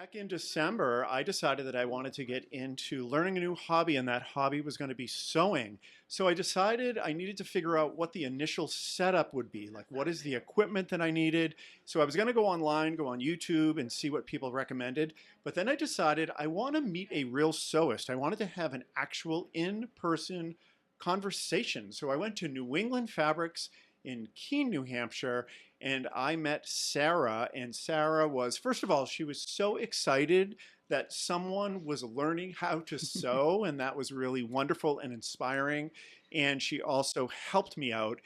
Back in December, I decided that I wanted to get into learning a new hobby, and that hobby was going to be sewing. So I decided I needed to figure out what the initial setup would be. Like, what is the equipment that I needed? So I was going to go online, go on YouTube, and see what people recommended. But then I decided I want to meet a real sewist. I wanted to have an actual in person conversation. So I went to New England Fabrics in Keene, New Hampshire, and I met Sarah. And Sarah was, first of all, she was so excited that someone was learning how to sew, and that was really wonderful and inspiring. And she also helped me out.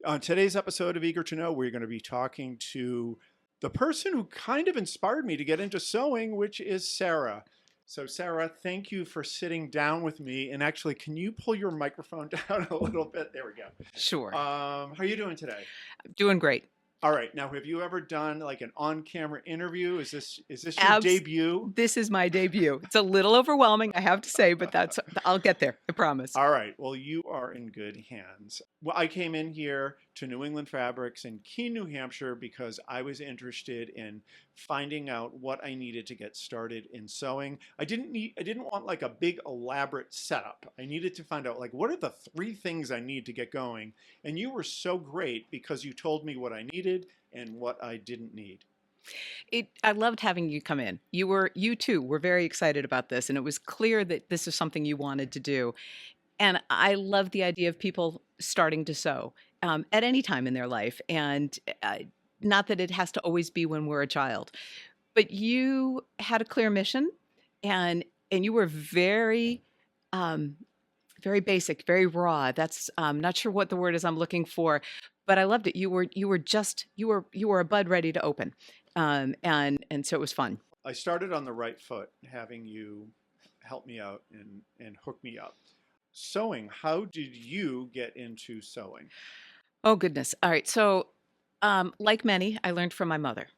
On today's episode of Eager to Know, we're going to be talking to the person who kind of inspired me to get into sewing, which is Sarah. So Sarah, thank you for sitting down with me. And actually, can you pull your microphone down a little bit? There we go. Sure. How are you doing today? Doing great. All right. Now, have you ever done like an on-camera interview? Is this your Abs- debut? This is my debut. It's a little overwhelming, I have to say, but I'll get there. I promise. All right. Well, you are in good hands. Well, I came in here to New England Fabrics in Keene, New Hampshire, because I was interested in finding out what I needed to get started in sewing. I didn't want like a big elaborate setup. I needed to find out like what are the three things I need to get going. And you were so great because you told me what I needed and what I didn't need. I loved having you come in. You too were very excited about this, and it was clear that this is something you wanted to do. And I love the idea of people starting to sew at any time in their life, and not that it has to always be when we're a child. But you had a clear mission, and you were very very basic, very raw. That's not sure what the word is I'm looking for, but I loved it. You were a bud ready to open, and so it was fun. I started on the right foot, having you help me out and hook me up. Sewing, how did you get into sewing? Oh goodness! All right, so like many, I learned from my mother.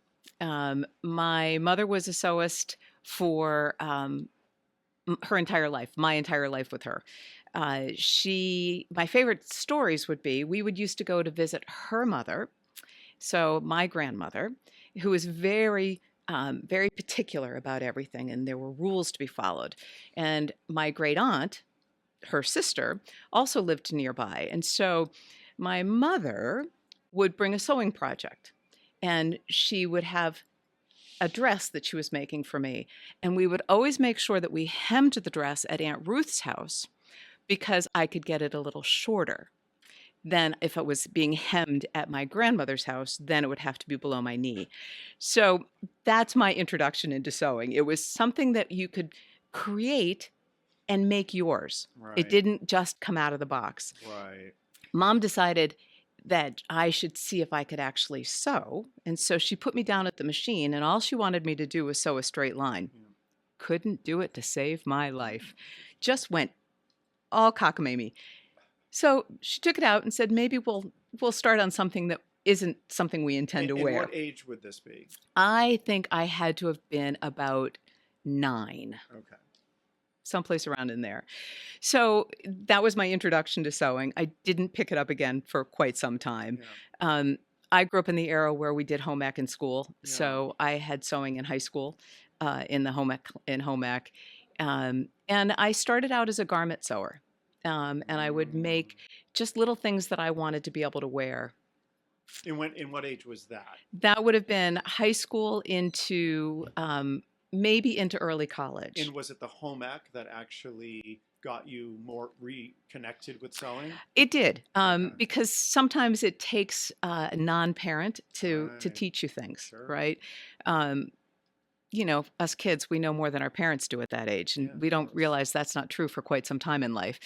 My mother was a sewist for her entire life, my entire life with her. My favorite stories would be we would used to go to visit her mother, so my grandmother, who was very particular about everything, and there were rules to be followed. And my great aunt, her sister, also lived nearby. And so my mother would bring a sewing project, and she would have a dress that she was making for me. And we would always make sure that we hemmed the dress at Aunt Ruth's house because I could get it a little shorter. Then if it was being hemmed at my grandmother's house, then it would have to be below my knee. So that's my introduction into sewing. It was something that you could create and make yours. It Right, didn't just come out of the box. right. Mom decided that I should see if I could actually sew. And so she put me down at the machine, and all she wanted me to do was sew a straight line. Yeah. Couldn't do it to save my life. Just went all cockamamie. So she took it out and said, maybe we'll start on something that isn't something we intend to And wear. what age would this be? I think I had to have been about 9, Okay. someplace around in there. So that was my introduction to sewing. I didn't pick it up again for quite some time. Yeah. Um, I grew up in the era where we did home ec in school, Yeah. so I had sewing in high school, in the home ec, and I started out as a garment sewer, and I would make just little things that I wanted to be able to wear. In what age was that? That would have been high school into maybe into early college. And was it the home ec that actually got you more reconnected with sewing? It did, Okay. because sometimes it takes a non-parent to Right. teach you things, Sure. right? Um, us kids, we know more than our parents do at that age, and Yeah, we of don't course. realize that's not true for quite some time in life.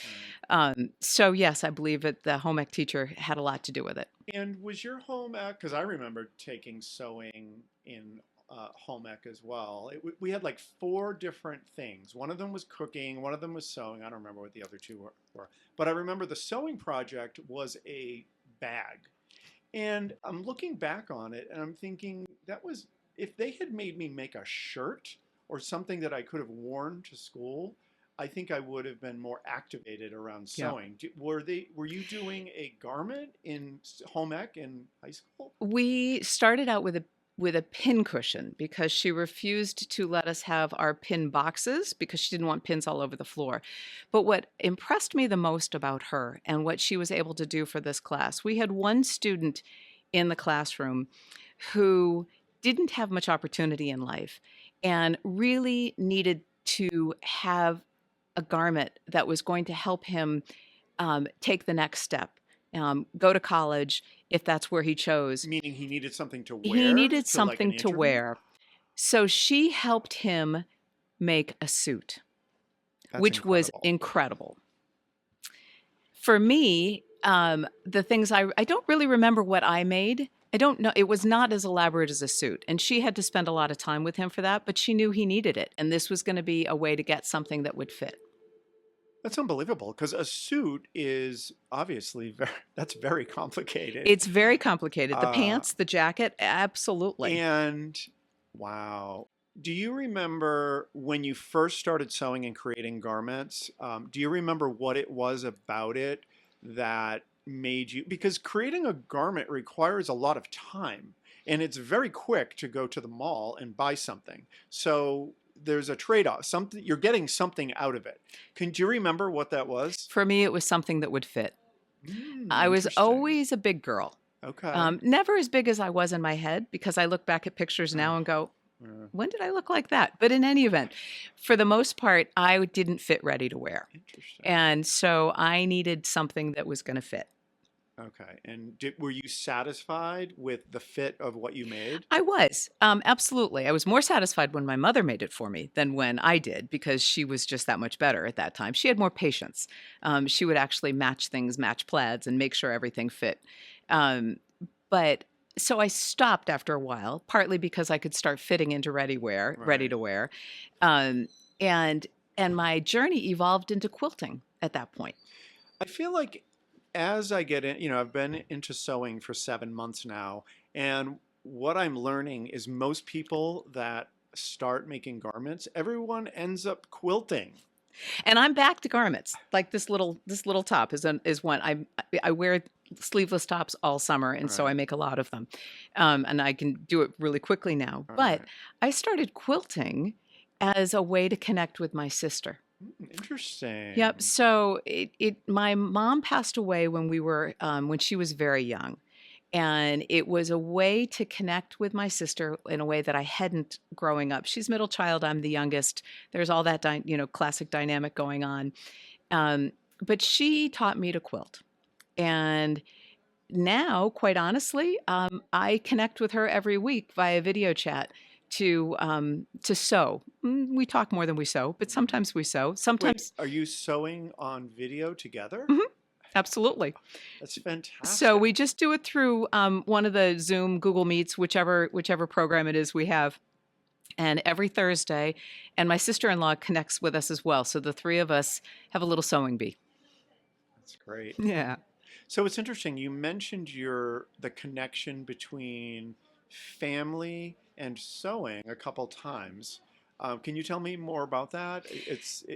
Right. So yes, I believe that the home ec teacher had a lot to do with it. And was your home ec, because I remember taking sewing in home ec as well. We had like 4 different things. One of them was cooking, one of them was sewing. I don't remember what the other 2 were. But I remember the sewing project was a bag. And I'm looking back on it and I'm thinking that was, if they had made me make a shirt or something that I could have worn to school, I think I would have been more activated around Yeah. sewing. Were you doing a garment in home ec in high school? We started out with a pin cushion because she refused to let us have our pin boxes because she didn't want pins all over the floor. But what impressed me the most about her and what she was able to do for this class, we had one student in the classroom who didn't have much opportunity in life and really needed to have a garment that was going to help him take the next step, go to college if that's where he chose. Meaning he needed something to He wear needed to like an something to interview? wear. So she helped him make a suit, That's which was incredible. incredible. For me, the things I don't really remember what I made. I don't know. It was not as elaborate as a suit. And she had to spend a lot of time with him for that, but she knew he needed it. And this was going to be a way to get something that would fit. That's unbelievable because a suit is obviously very, that's very complicated. It's very complicated. The Uh, pants, the jacket, absolutely. and wow. Do you remember when you first started sewing and creating garments? Do you remember what it was about it that made you? Because creating a garment requires a lot of time, and it's very quick to go to the mall and buy something. So there's a trade-off. Something you're getting something out of it. Do you remember what that was? For me, it was something that would fit. I was Interesting. always a big girl. Okay. Never as big as I was in my head because I look back at pictures now and go, when did I look like that? But in any event, for the most part, I didn't fit ready to wear. Interesting. And so I needed something that was going to fit. Okay. And were you satisfied with the fit of what you made? I was, absolutely. I was more satisfied when my mother made it for me than when I did because she was just that much better at that time. She had more patience. She would actually match things, match plaids, and make sure everything fit. Um, but so I stopped after a while, partly because I could start fitting into ready Right. to wear, um, and and my journey evolved into quilting at that point. I feel like as I get in, I've been into sewing for 7 months now, and what I'm learning is most people that start making garments, everyone ends up quilting. And I'm back to garments. Like this little top is one I wear sleeveless tops all summer, and so I Right. make a lot of them, and I can do it really quickly now. All But right. I started quilting as a way to connect with my sister. Yep. Interesting. So my mom passed away when she was very young. And it was a way to connect with my sister in a way that I hadn't growing up. She's middle child. I'm the youngest. There's all that, classic dynamic going on. Um, but she taught me to quilt. And now, quite honestly, I connect with her every week via video chat to sew. We talk more than we sew, but Mhm. sometimes we sew. Wait, Sometimes, are you sewing on video together? mhm, absolutely. That's So fantastic. we just do it through one of the Zoom, Google Meets, whichever program it is we have. And every Thursday, and my sister-in-law connects with us as well. So the three of us have a little sewing bee. That's great. Yeah. So it's interesting. You mentioned the connection between family and sewing a couple times. Can you tell me more about that?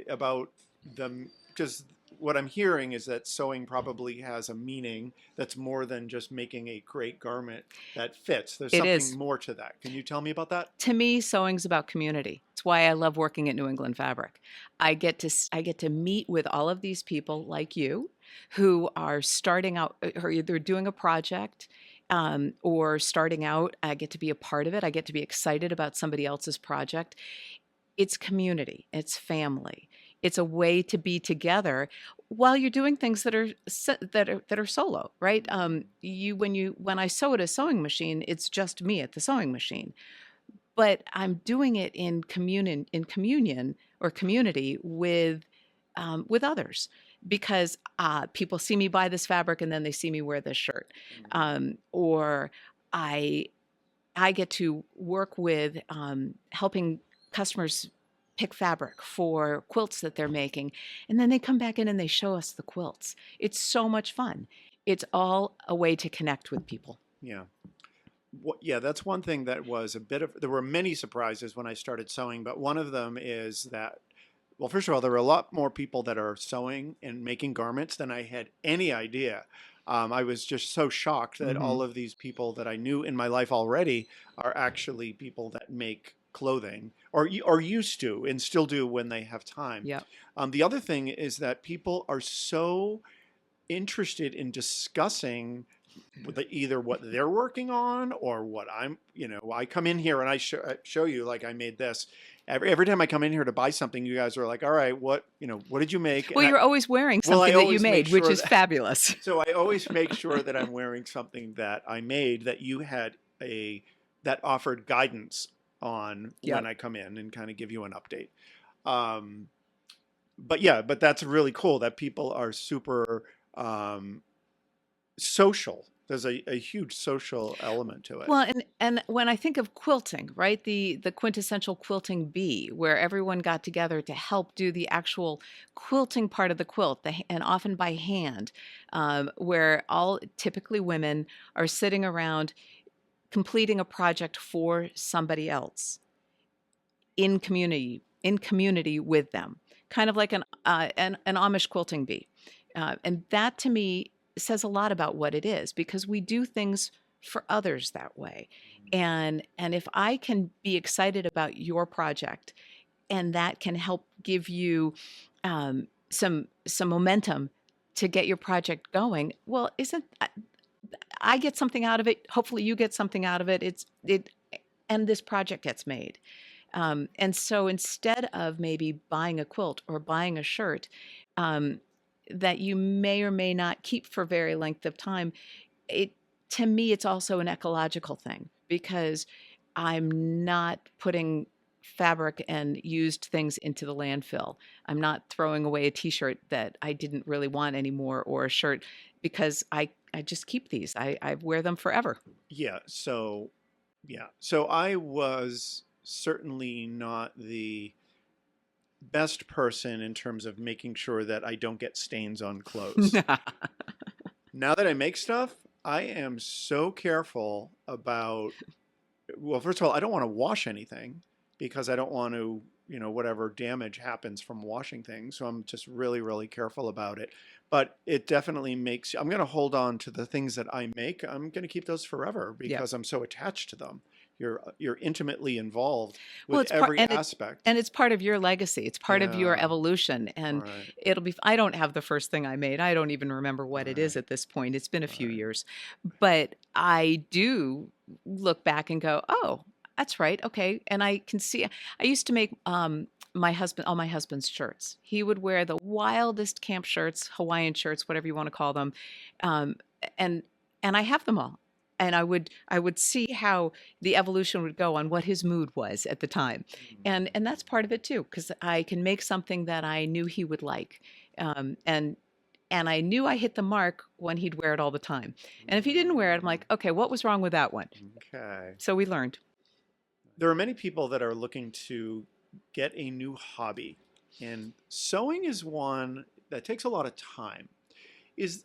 About them because what I'm hearing is that sewing probably has a meaning that's more than just making a great garment that fits. There's It something is. more to that. Can you tell me about that? To me, sewing's about community. It's why I love working at New England Fabric. I get to meet with all of these people like you who are starting out or either doing a project or starting out. I get to be a part of it. I get to be excited about somebody else's project. It's community, it's family. It's a way to be together while you're doing things that are solo, right? When I sew at a sewing machine, it's just me at the sewing machine, but I'm doing it in communion or community with others because people see me buy this fabric and then they see me wear this shirt, Mhm. or I I get to work with helping customers pick fabric for quilts that they're making. And then they come back in and they show us the quilts. It's so much fun. It's all a way to connect with people. Yeah. Yeah, that's one thing that was a bit of. There were many surprises when I started sewing, but one of them is that, well, first of all, there are a lot more people that are sewing and making garments than I had any idea. I was just so shocked that Hmm. all of these people that I knew in my life already are actually people that make clothing or used to and still do when they have time. Yep. The other thing is that people are so interested in discussing either what they're working on or what I come in here and I show you like I made this. Every time I come in here to buy something, you guys are like, all right, what did you make? Well, you're always wearing I something that you always make made, which sure is that, fabulous. so I always make sure that I'm wearing something that I made that you had that offered guidance on when Yep. I come in and kind of give you an update. Um, but yeah, but that's really cool that people are super um, social. There's a huge social element to it. Well, and when I think of quilting, right, the quintessential quilting bee, where everyone got together to help do the actual quilting part of the quilt, and often by hand, where all typically women are sitting around completing a project for somebody else in community with them, kind of like an Amish quilting bee, and that to me says a lot about what it is because we do things for others that way, and if I can be excited about your project and that can help give you some momentum to get your project going, well, isn't I get something out of it? Hopefully, you get something out of it. And this project gets made. And so instead of maybe buying a quilt or buying a shirt um, that you may or may not keep for very length of time, it to me it's also an ecological thing because I'm not putting fabric and used things into the landfill. I'm not throwing away a t-shirt that I didn't really want anymore or a shirt because I just keep these. I wear them forever. Yeah. So I was certainly not the best person in terms of making sure that I don't get stains on clothes. Now that I make stuff, I am so careful about, well, first of all, I don't want to wash anything because I don't want to, whatever damage happens from washing things. So I'm just really, really careful about it. But it definitely I'm going to hold on to the things that I make. I'm going to keep those forever Yep. because I'm so attached to them. You're intimately involved Well, with it's part every and it aspect. and it's part of your legacy. It's part of your Yeah. evolution, All and right. it'll be I don't have the first thing I made. I don't even remember All what it is right. at this point. It's been a All few right. years. But I do look back and go, "Oh, that's right. Okay." And I can see I used to make all my husband's shirts. He would wear the wildest camp shirts, Hawaiian shirts, whatever you want to call them. Um, and and I have them all. And I would see how the evolution would go on what his mood was at the time, and that's part of it too because I can make something that I knew he would like, um, and and I knew I hit the mark when he'd wear it all the time, and if he didn't wear it, I'm like, okay, what was wrong with that one? Okay. So we learned. There are many people that are looking to get a new hobby, and sewing is one that takes a lot of time.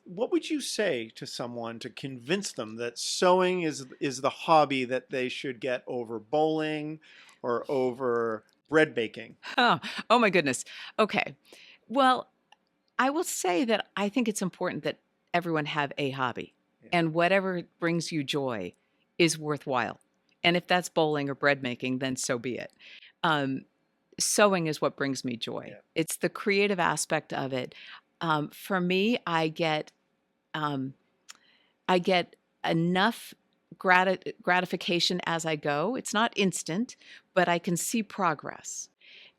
What would you say to someone to convince them that sewing is the hobby that they should get over bowling or over bread baking? Oh, oh my goodness. Okay, well, I will say that I think it's important that everyone have a hobby, Yeah. and whatever brings you joy is worthwhile. And if that's bowling or bread making, then so be it. Um, Sewing is what brings me joy. Yeah. It's the creative aspect of it. For me, um, I get enough gratification as I go. It's not instant, but I can see progress.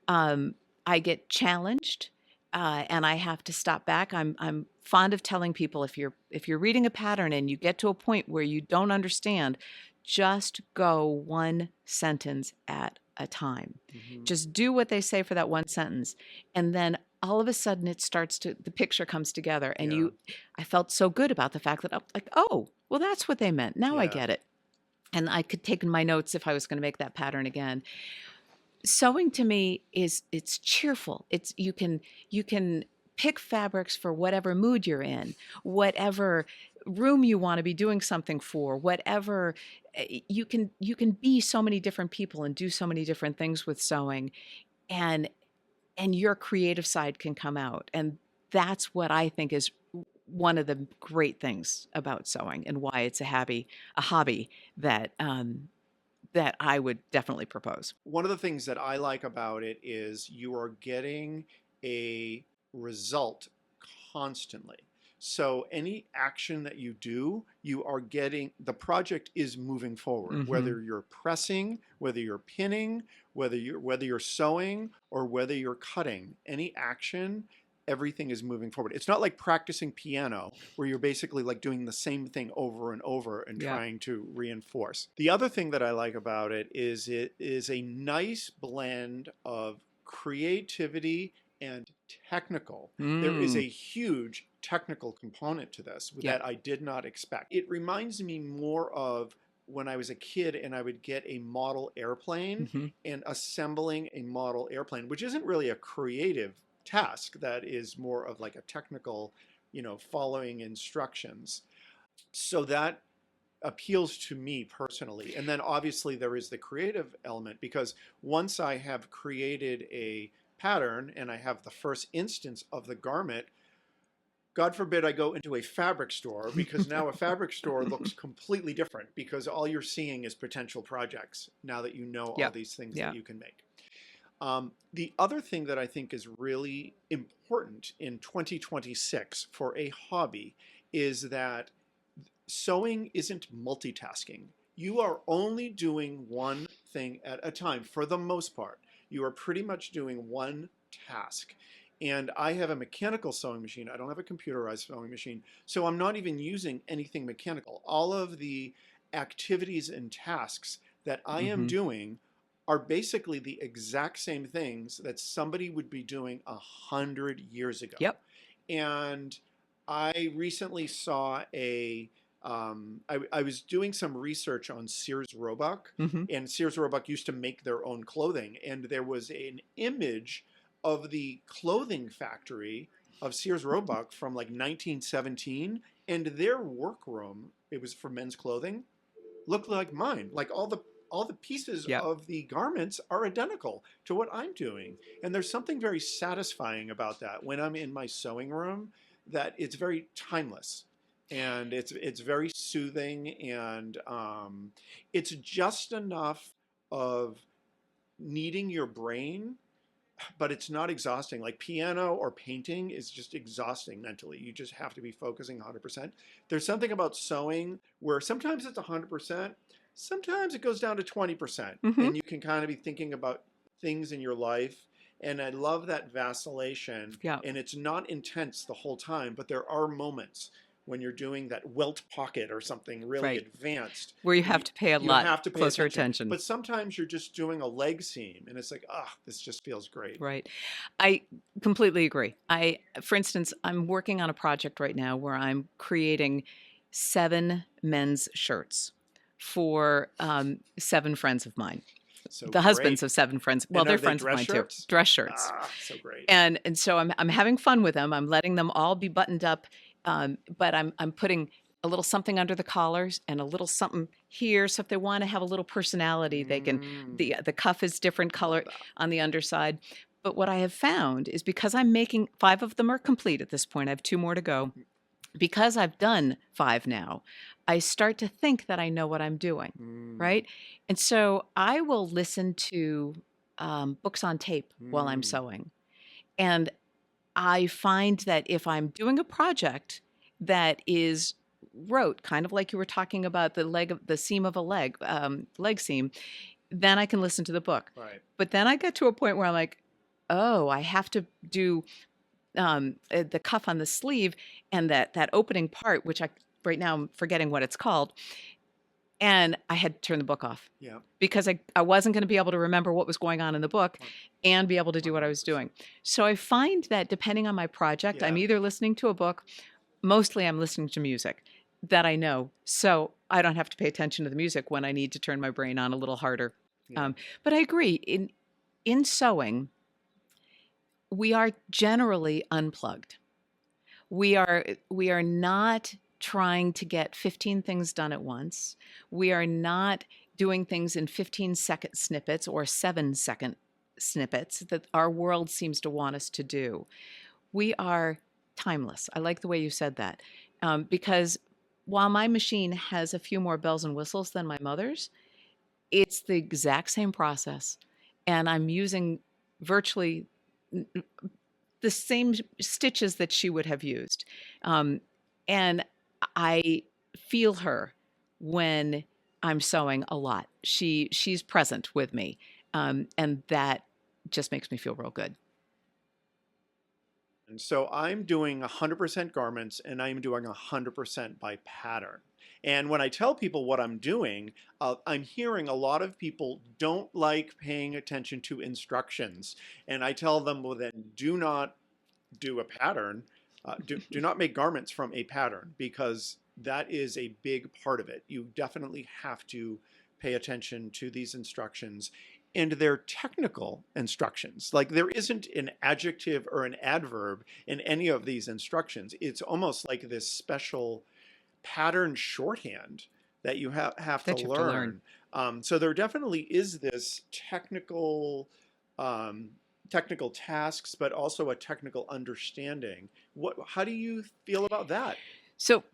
Um, I get challenged, and I have to stop back. I'm fond of telling people if you're reading a pattern and you get to a point where you don't understand, just go one sentence at a time. Hmm. Just do what they say for that one sentence, and then all of a sudden the picture comes together, and Yeah. I felt so good about the fact that I'm like, oh, well, that's what they meant. Now I Yeah. get it, and I could take in my notes if I was going to make that pattern again. Sewing to me is it's cheerful. You can pick fabrics for whatever mood you're in, whatever room you want to be doing something for, whatever you can be so many different people and do so many different things with sewing, and your creative side can come out, and that's what I think is one of the great things about sewing and why it's a hobby that that I would definitely propose. One of the things that I like about it is you are getting a result constantly. So any action that you do, you are getting, the project is moving forward, Hmm. whether you're pressing, whether you're pinning, whether you're sewing, or whether you're cutting. Any action, everything is moving forward. It's not like practicing piano where you're basically like doing the same thing over and over and Yeah. trying to reinforce. The other thing that I like about it is a nice blend of creativity and technical. There is Mm. a huge technical component to this Yeah. that I did not expect. It reminds me more of when I was a kid and I would get a model airplane Hmm. and assembling a model airplane, which isn't really a creative task. That is more of like a technical, following instructions. So that appeals to me personally. And then obviously there is the creative element because once I have created a pattern and I have the first instance of the garment, God forbid I go into a fabric store because now a fabric store looks completely different because all you're seeing is potential projects now that you know all Yeah. these things that Yeah. you can make. The other thing that I think is really important in 2026 for a hobby is that sewing isn't multitasking. You are only doing one thing at a time for the most part. You are pretty much doing one task. And I have a mechanical sewing machine. I don't have a computerized sewing machine. So I'm not even using anything mechanical. All of the activities and tasks that I am Hmm. doing are basically the exact same things that somebody would be doing 100 years ago. Yep. And I recently saw I was doing some research on Sears Roebuck, Hmm. and Sears Roebuck used to make their own clothing, and there was an image of the clothing factory of Sears Roebuck from like 1917, and their workroom, it was for men's clothing, look like mine. Like all the pieces Yep. of the garments are identical to what I'm doing. And there's something very satisfying about that when I'm in my sewing room that it's very timeless and it's very soothing and it's just enough of needing your brain but it's not exhausting. Like piano or painting is just exhausting mentally. You just have to be focusing 100%. There's something about sewing where sometimes it's 100%, sometimes it goes down to 20%, Hmm. and you can kind of be thinking about things in your life. And I love that vacillation, Yeah. and it's not intense the whole time, but there are moments when you're doing that welt pocket or something really Right. advanced Where you and have to pay a you lot have to pay closer attention. attention. But sometimes you're just doing a leg seam and it's like, ah, this just feels great. Right. I completely agree. For instance, I'm working on a project right now where I'm creating 7 men's shirts for 7 friends of mine, So the husbands great. of 7 friends. Well, And are they're they friends of dress mine too. shirts? Dress shirts. Ah, so great. And so I'm having fun with them. I'm letting them all be buttoned up, but I'm putting a little something under the collars and a little something here. So if they want to have a little personality, they can. Mm, The cuff is different love color that. on the underside. But what I have found is because I'm making 5 of them are complete at this point. I have 2 more to go. Because I've done 5 now, I start to think that I know what I'm doing, Mm, right? And so I will listen to books on tape while I'm mm, sewing. And I find that if I'm doing a project that is rote, kind of like you were talking about the seam of a leg seam, then I can listen to the book. right. But then I get to a point where I'm like, oh, I have to do the cuff on the sleeve and that opening part, which right now I'm forgetting what it's called. And I had to turn the book off Yeah. because I wasn't going to be able to remember what was going on in the book One- and be able to do what I was 100%. doing. So I find that depending on my project, I'm Yeah. either listening to a book, mostly I'm listening to music that I know. So I don't have to pay attention to the music when I need to turn my brain on a little harder. Yeah. Um, but I agree. In sewing, we are generally unplugged. We are not trying to get 15 things done at once. We are not doing things in 15-second snippets or 7-second snippets that our world seems to want us to do. We are timeless. I like the way you said that, because while my machine has a few more bells and whistles than my mother's, it's the exact same process, and I'm using virtually n- n- the same stitches that she would have used. Um, and I feel her when I'm sewing a lot. She's present with me, and that just makes me feel real good. And so I'm doing 100% garments and I'm doing 100% by pattern. And when I tell people what I'm doing, I'm hearing a lot of people don't like paying attention to instructions. And I tell them, well, then do not do a pattern. Do not make garments from a pattern because that is a big part of it. You definitely have to pay attention to these instructions and their technical instructions. Like there isn't an adjective or an adverb in any of these instructions. It's almost like this special pattern shorthand that you have to That you have to learn. learn. So there definitely is this um, technical tasks, but also a technical understanding. How do you feel about that? So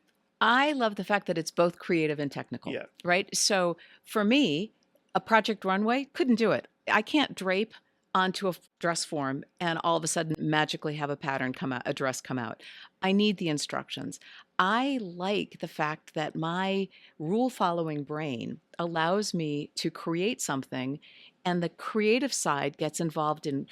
I love the fact that it's both creative and technical, Yeah. right? So for me, a project runway couldn't do it. I can't drape onto a dress form and all of a sudden magically have a pattern come out, a dress come out. I need the instructions. I like the fact that my rule following brain allows me to create something, and the creative side gets involved in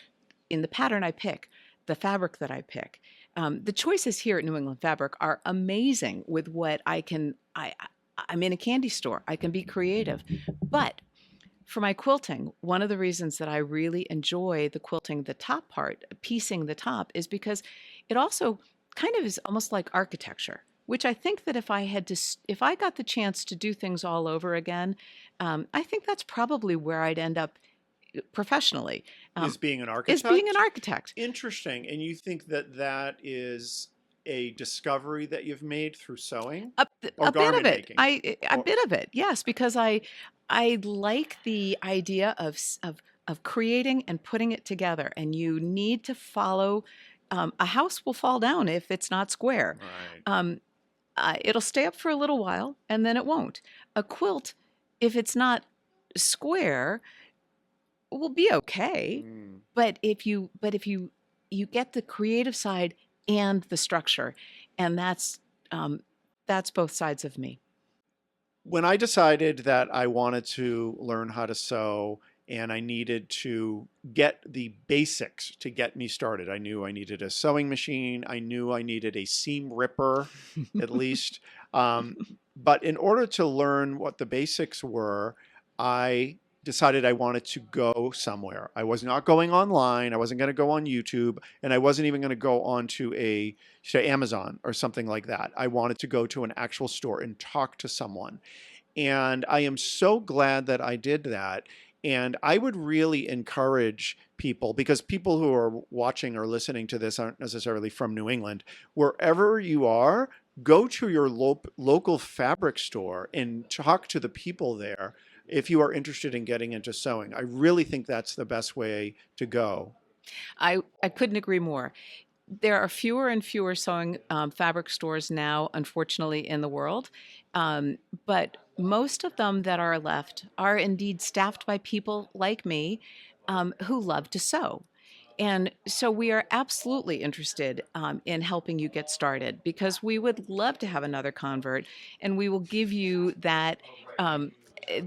the pattern I pick, the fabric that I pick. The choices here at New England Fabric are amazing with what I can. I'm in a candy store. I can be creative, but for my quilting, one of the reasons that I really enjoy the quilting, the top part, piecing the top, is because it also kind of is almost like architecture. Which I think that if I got the chance to do things all over again, I think that's probably where I'd end up professionally. Is being an Is being an architect? architect. Interesting. And you think that that is a discovery that you've made through sewing or A bit of garment it. making? A Or bit of it, yes, because I like the idea of creating and putting it together, and you need to follow. A house will fall down if it's not square. right. Um, it'll stay up for a little while, and then it won't. A quilt, if it's not square, will be okay, Mm. but if you get the creative side and the structure, and um, that's both sides of me. When I decided that I wanted to learn how to sew and I needed to get the basics to get me started, I knew I needed a sewing machine. I knew I needed a seam ripper, at least. Um, but in order to learn what the basics were, I decided I wanted to go somewhere. I was not going online. I wasn't going to go on YouTube, and I wasn't even going to go onto say Amazon or something like that. I wanted to go to an actual store and talk to someone. And I am so glad that I did that. And I would really encourage people, because people who are watching or listening to this aren't necessarily from New England, wherever you are, go to your local fabric store and talk to the people there if you are interested in getting into sewing. I really think that's the best way to go. I couldn't agree more. There are fewer and fewer sewing fabric stores now, unfortunately, in the world. But most of them that are left are indeed staffed by people like me, who love to sew. And so we are absolutely interested in helping you get started, because we would love to have another convert, and we will give you that. Um, eh,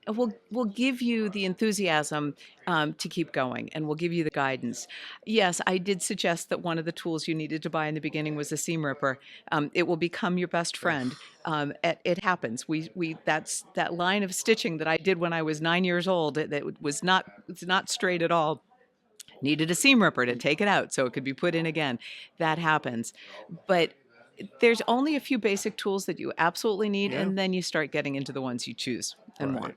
we'll give you the enthusiasm to keep going, and we'll give you the guidance. Yes, I did suggest that one of the tools you needed to buy in the beginning was a seam ripper. It will become your best friend. It happens. We that's that line of stitching that I did when I was 9 years old. That was not it's not straight at all. Needed a seam ripper to take it out so it could be put in again. That happens. But there's only a few basic tools that you absolutely need, Yeah, and then you start getting into the ones you choose and right. want.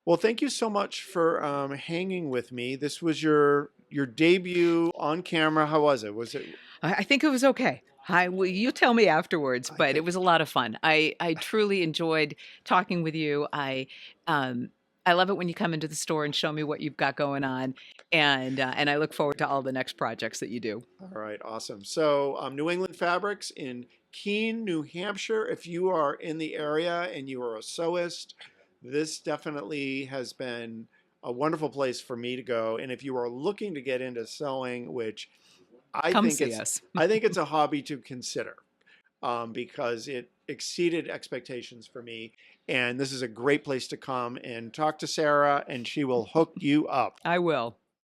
Well, thank you so much for hanging with me. This was your debut on camera. How was it? Was it? I think it was okay. Well, you tell me afterwards, I but it think was a lot of fun. I truly enjoyed talking with you. Um, I love it when you come into the store and show me what you've got going on, and I look forward to all the next projects that you do. All right, awesome. So, New England Fabrics in Keene, New Hampshire. If you are in the area and you are a sewist, this definitely has been a wonderful place for me to go. And if you are looking to get into sewing, which I Come think see it's, us. I think it's a hobby to consider, because it exceeded expectations for me. And this is a great place to come and talk to Sarah, and she will hook you up. I will.